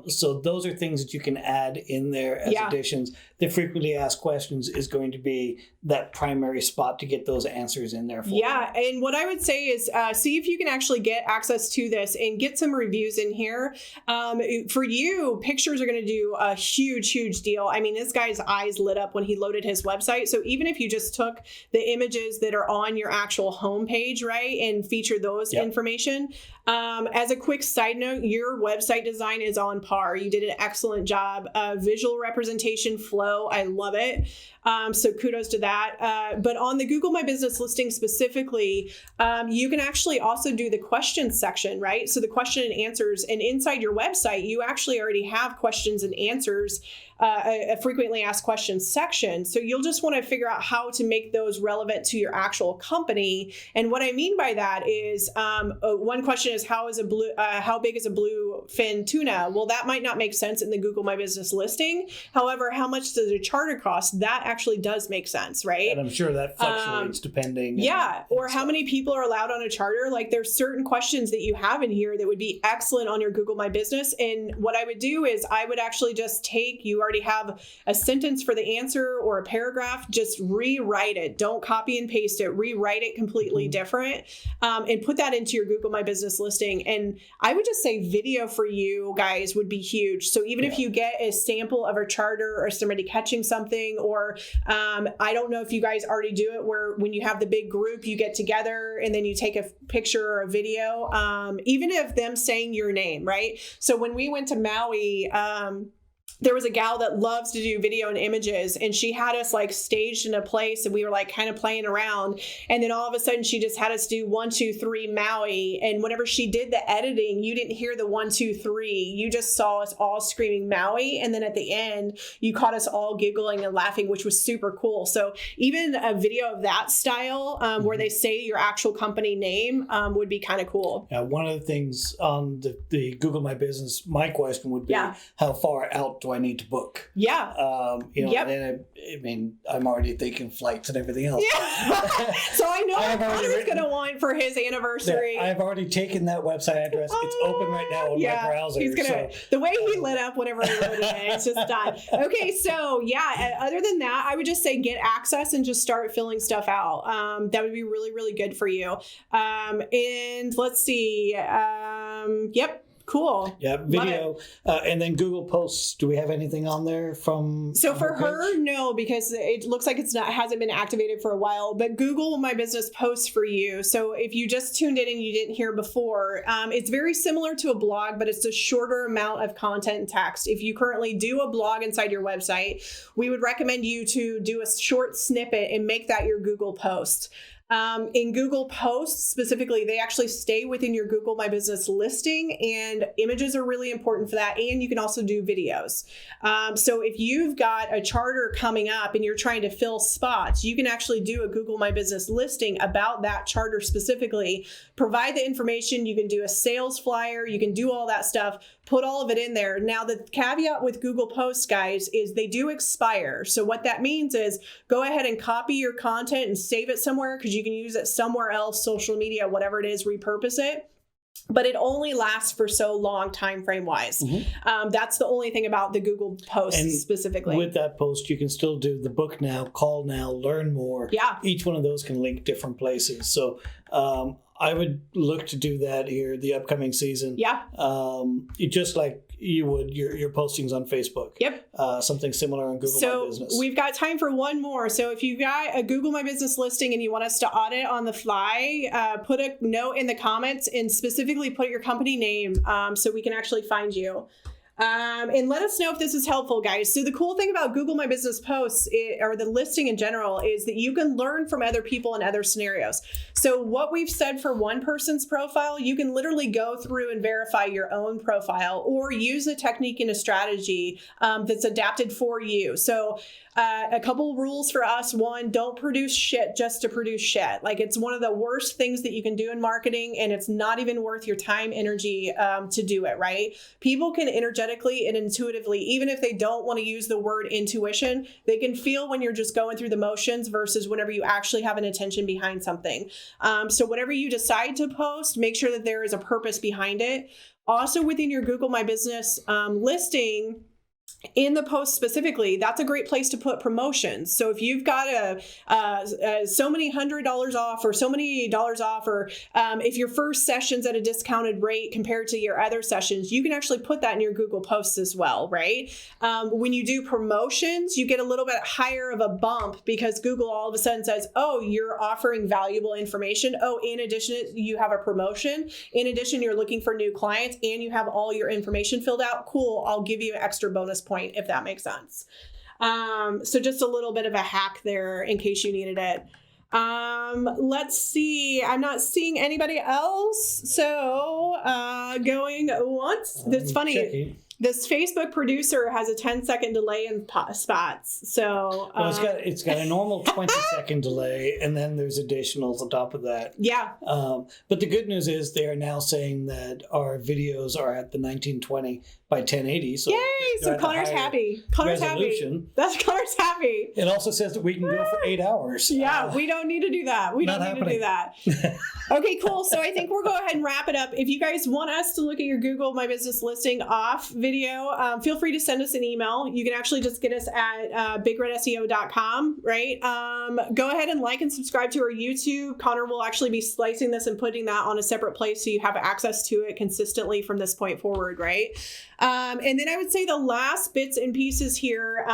So those are things that you can add in there as additions. The frequently asked questions is going to be that primary spot to get those answers in there for you. And what I would say is see if you can actually get access to this and get some reviews in here. For you, pictures are going to do a huge deal. I mean, this guy's eyes lit up when he loaded his website. So even if you just took the images that are on your actual homepage, right, and feature those information. As a quick side note, your website design is on par. You did an excellent job. Visual representation flow, I love it. So kudos to that. But on the Google My Business listing specifically, you can actually also do the questions section, right? So the question and answers, and inside your website, you actually already have questions and answers, a frequently asked questions section. So you'll just want to figure out how to make those relevant to your actual company. And what I mean by that is, one question is how big is a bluefin tuna? Well, that might not make sense in the Google My Business listing. However, how much does a charter cost? That actually does make sense, right? And I'm sure that fluctuates depending. Or how many people are allowed on a charter? Like there's certain questions that you have in here that would be excellent on your Google My Business. And what I would do is I would actually just you already have a sentence for the answer or a paragraph, just rewrite it. Don't copy and paste it, rewrite it completely different, and put that into your Google My Business listing. And I would just say video for you guys would be huge. So even if you get a sample of a charter or somebody catching something, or I don't know if you guys already do it where when you have the big group, you get together and then you take a picture or a video, even if them saying your name, right? So when we went to Maui, there was a gal that loves to do video and images, and she had us like staged in a place and we were like kind of playing around. And then all of a sudden she just had us do 1, 2, 3 Maui. And whenever she did the editing, you didn't hear the 1, 2, 3. You just saw us all screaming Maui. And then at the end, you caught us all giggling and laughing, which was super cool. So even a video of that style where they say your actual company name would be kind of cool. Yeah, one of the things on the Google My Business, my question would be how far out do I need to book? Yeah. And I mean, I'm already thinking flights and everything else. Yeah. So I know what Connor's going to want for his anniversary. Yeah, I've already taken that website address. It's open right now on my browser. He's gonna, the way he lit up whenever I wrote it, it's just done. Okay, so other than that, I would just say get access and just start filling stuff out. That would be really, really good for you. And let's see. Cool. Yeah, video. And then Google Posts. Do we have anything on there from? So for her, no, because it looks like hasn't been activated for a while. But Google My Business Posts for you. So if you just tuned in and you didn't hear before, it's very similar to a blog, but it's a shorter amount of content and text. If you currently do a blog inside your website, we would recommend you to do a short snippet and make that your Google post. In Google Posts specifically, they actually stay within your Google My Business listing, and images are really important for that. And you can also do videos. So if you've got a charter coming up and you're trying to fill spots, you can actually do a Google My Business listing about that charter specifically, provide the information. You can do a sales flyer. You can do all that stuff, put all of it in there. Now, the caveat with Google Posts, guys, is they do expire. So what that means is go ahead and copy your content and save it somewhere, because you can use it somewhere else, social media, whatever it is, repurpose it. But it only lasts for so long, time frame wise. Mm-hmm. That's the only thing about the Google Posts specifically. With that post, you can still do the book now, call now, learn more. Yeah. Each one of those can link different places. So I would look to do that here the upcoming season. Yeah. Just like you would your postings on Facebook. Yep. Something similar on Google My Business. So we've got time for one more. So if you got a Google My Business listing and you want us to audit on the fly, put a note in the comments and specifically put your company name so we can actually find you. And let us know if this is helpful, guys. So the cool thing about Google My Business Posts or the listing in general is that you can learn from other people in other scenarios. So what we've said for one person's profile, you can literally go through and verify your own profile or use a technique and a strategy that's adapted for you. So a couple rules for us. One, don't produce shit just to produce shit. Like, it's one of the worst things that you can do in marketing, and it's not even worth your time, energy to do it, right? People can energetically and intuitively, even if they don't want to use the word intuition, they can feel when you're just going through the motions versus whenever you actually have an intention behind something. So whenever you decide to post, make sure that there is a purpose behind it. Also, within your Google My Business listing, in the post specifically, that's a great place to put promotions. So if you've got so many $100 off or so many dollars off, or if your first session's at a discounted rate compared to your other sessions, you can actually put that in your Google Posts as well, right? When you do promotions, you get a little bit higher of a bump because Google all of a sudden says, oh, you're offering valuable information. Oh, in addition, you have a promotion. In addition, you're looking for new clients and you have all your information filled out. Cool. I'll give you an extra bonus point, if that makes sense. So just a little bit of a hack there in case you needed it. Let's see. I'm not seeing anybody else. So going once. That's funny. Checking. This Facebook producer has a 10-second delay in spots. So well, it's got a normal 20-second delay, and then there's additionals on top of that. Yeah. But the good news is they are now saying that our videos are at the 1920 by 1080. So yay! So Connor's happy. Connor's happy. That's Connor's happy. It also says that we can go for 8 hours. Yeah, we don't need to do that. We don't need to do that. Okay, cool. So I think we'll go ahead and wrap it up. If you guys want us to look at your Google My Business listing off video, feel free to send us an email. You can actually just get us at bigredseo.com, right? Go ahead and like and subscribe to our YouTube. Connor will actually be slicing this and putting that on a separate place so you have access to it consistently from this point forward, right? And then I would say the last bits and pieces here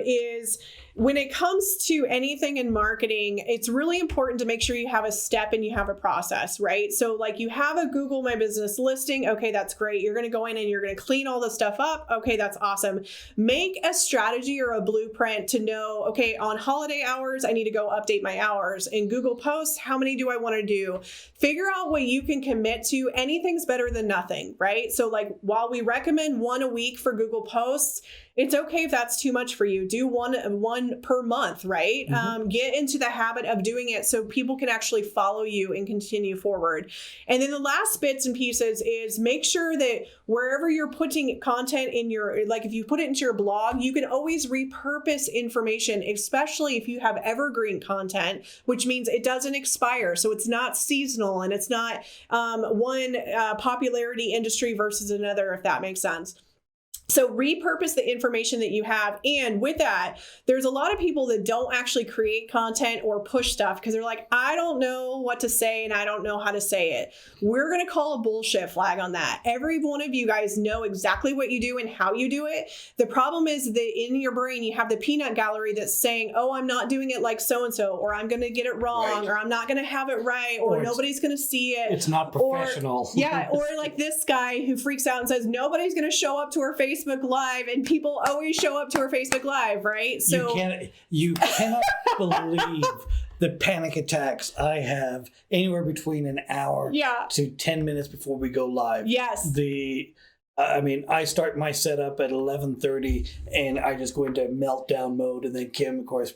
is when it comes to anything in marketing, it's really important to make sure you have a step and you have a process, right? So like you have a Google My Business listing. Okay, that's great. You're going to go in and you're going to clean all the stuff up. Okay, that's awesome. Make a strategy or a blueprint to know, okay, on holiday hours, I need to go update my hours. In Google Posts, how many do I want to do? Figure out what you can commit to. Anything's better than nothing, right? So like while we recommend one a week for Google Posts, it's okay if that's too much for you. Do one per month, right? Mm-hmm. Get into the habit of doing it so people can actually follow you and continue forward. And then the last bits and pieces is make sure that wherever you're putting content in your, like if you put it into your blog, you can always repurpose information, especially if you have evergreen content, which means it doesn't expire. So it's not seasonal and it's not one popularity industry versus another, if that makes sense. So repurpose the information that you have. And with that, there's a lot of people that don't actually create content or push stuff because they're like, I don't know what to say and I don't know how to say it. We're going to call a bullshit flag on that. Every one of you guys know exactly what you do and how you do it. The problem is that in your brain, you have the peanut gallery that's saying, oh, I'm not doing it like so-and-so, or I'm going to get it wrong, or I'm not going to have it right, or nobody's going to see it. It's not professional. Or like this guy who freaks out and says, nobody's going to show up to her Facebook Live, and people always show up to her Facebook Live, right? So you cannot believe the panic attacks I have anywhere between an hour to 10 minutes before we go live. Yes. I start my setup at 11:30 and I just go into meltdown mode, and then Kim, of course,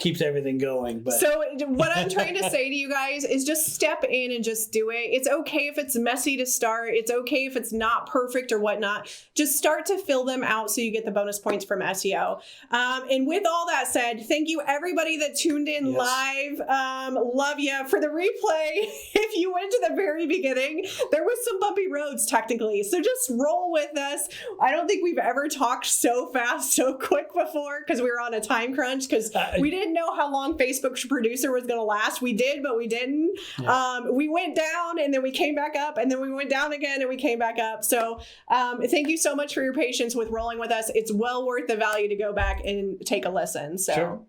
keeps everything going. But so what I'm trying to say to you guys is just step in and just do it. It's okay if it's messy to start. It's okay if it's not perfect or whatnot. Just start to fill them out so you get the bonus points from SEO. And with all that said, thank you everybody that tuned in live. Love you. For the replay, if you went to the very beginning, there was some bumpy roads technically. So just roll with us. I don't think we've ever talked so fast, so quick before because we were on a time crunch because we didn't know how long Facebook's producer was going to last. We did, but we didn't. Yeah. We went down and then we came back up, and then we went down again and we came back up. So thank you so much for your patience with rolling with us. It's well worth the value to go back and take a listen. So sure.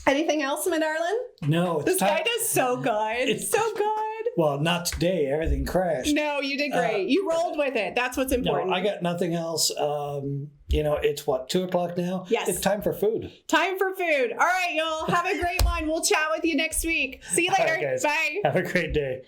Anything else, my darling? No. This guy does so good. It's so good. Well, not today. Everything crashed. No, you did great. You rolled with it. That's what's important. No, I got nothing else. It's what, 2:00 now? Yes. It's time for food. Time for food. All right, y'all. Have a great one. We'll chat with you next week. See you later. All right, guys. Bye. Have a great day.